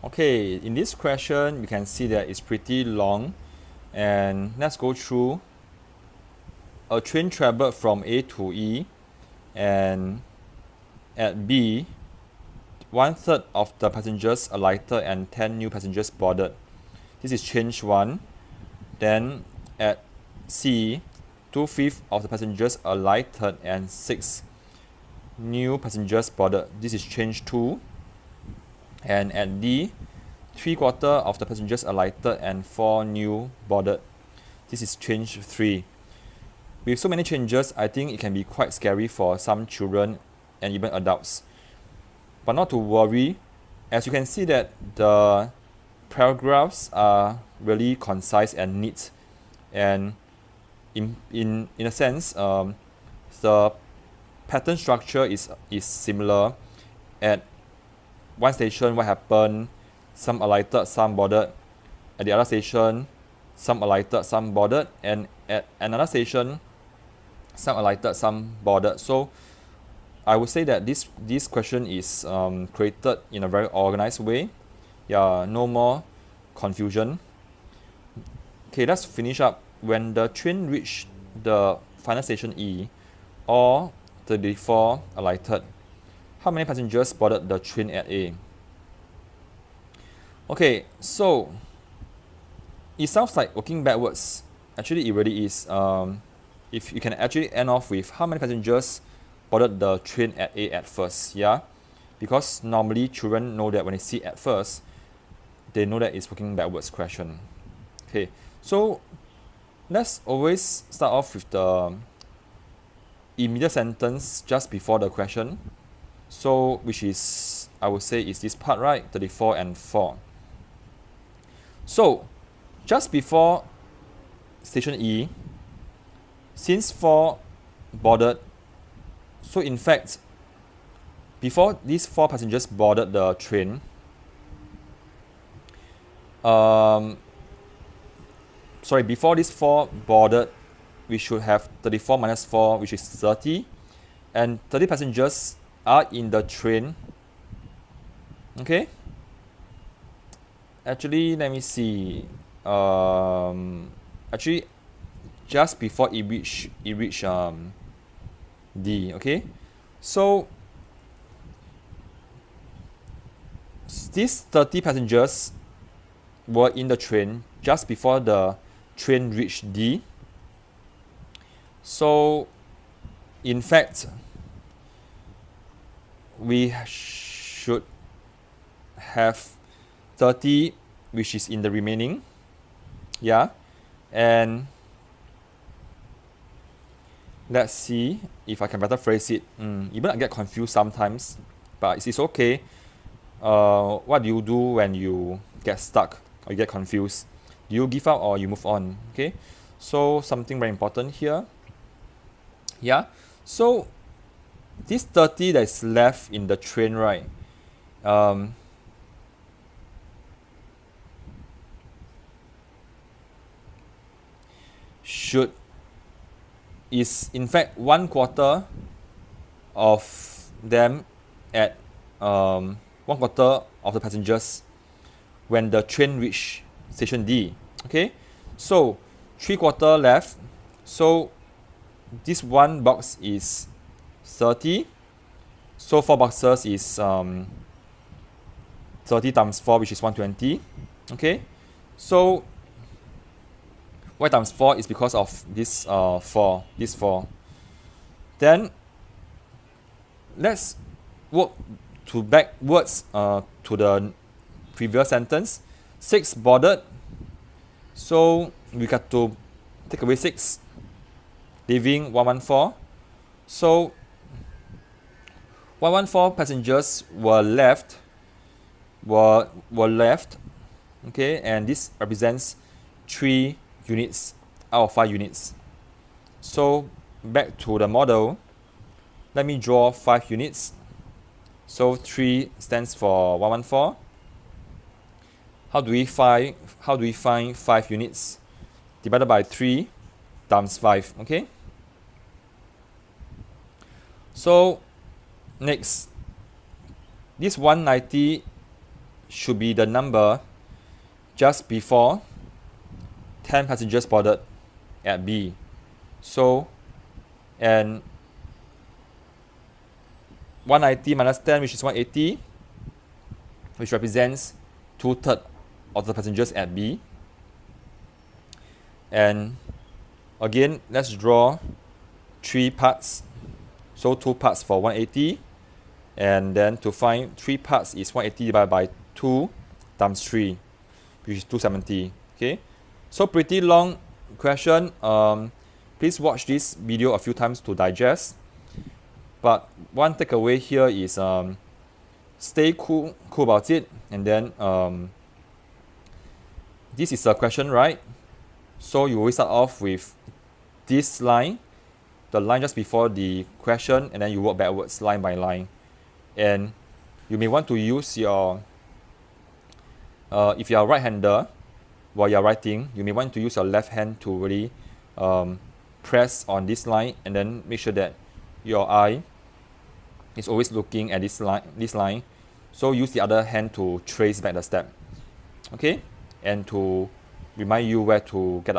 Okay, in this question, you can see that it's pretty long. And let's go through. A train traveled from A to E, and at B, 1/3 of the passengers alighted and 10 new passengers boarded. This is change 1. Then at C, 2/5 of the passengers alighted and 6 new passengers boarded. This is change 2. And at D, 3/4 of the passengers alighted and 4 new boarded. This is change 3. With so many changes, I think it can be quite scary for some children and even adults. But not to worry, as you can see that the paragraphs are really concise and neat, and in a sense, the pattern structure is similar. At one station, what happened? Some alighted, some boarded. At the other station, some alighted, some boarded, and at another station, some alighted, some boarded. So I would say that this question is created in a very organized way. Yeah, no more confusion. Okay, let's finish up. When the train reached the final station E, all 34 alighted. How many passengers boarded the train at A? Okay, so it sounds like working backwards. Actually, it really is. If you can actually end off with how many passengers boarded the train at A at first, yeah? Because normally children know that when they see at first, they know that it's working backwards question. Okay, so let's always start off with the immediate sentence just before the question. So, which is, I would say, is this part, right? 34 and 4. So, just before station E, since 4 boarded, so in fact, before these 4 passengers boarded the train, before these 4 boarded, we should have 34 minus 4, which is 30. And 30 passengers are in the train. Okay? Actually, let me see. Actually, just before it reach D, okay? So these 30 passengers were in the train just before the train reached D. So in fact, we should have 30 which is in the remaining, yeah. And let's see if I can better phrase it. Even I get confused sometimes, but it's okay. What do you do when you get stuck or you get confused? Do you give up or you move on? Okay, so something very important here. Yeah, so this 30 that is left in the train, right? Is in fact 1/4 of them at 1/4 of the passengers when the train reached station D. Okay, so 3/4 left. So this one box is 30. So 4 boxes is 30 times 4, which is 120. Okay, so y times 4 is because of this 4. Then let's work to backwards to the previous sentence. 6 boarded. So we got to take away 6, leaving 114. So 114 passengers were left. Okay, and this represents 3 units out of 5 units. So back to the model, let me draw 5 units. So 3 stands for 114. How do we find 5 units? Divided by 3 times 5. Okay. So next, this 190 should be the number just before 10 passengers boarded at B. So, and 190 minus 10, which is 180, which represents 2/3 of the passengers at B. And again, let's draw 3 parts. So 2 parts for 180, and then to find 3 parts is 180 divided by 2 times 3, which is 270. Okay, so pretty long question. Please watch this video a few times to digest. But one takeaway here is stay cool about it. And then this is a question, right? So you always start off with this line, the line just before the question, and then you work backwards line by line. And you may want to use your, if you are a right-hander while you are writing, you may want to use your left hand to really press on this line, and then make sure that your eye is always looking at this line. So use the other hand to trace back the step, okay, and to remind you where to get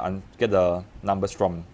the numbers from.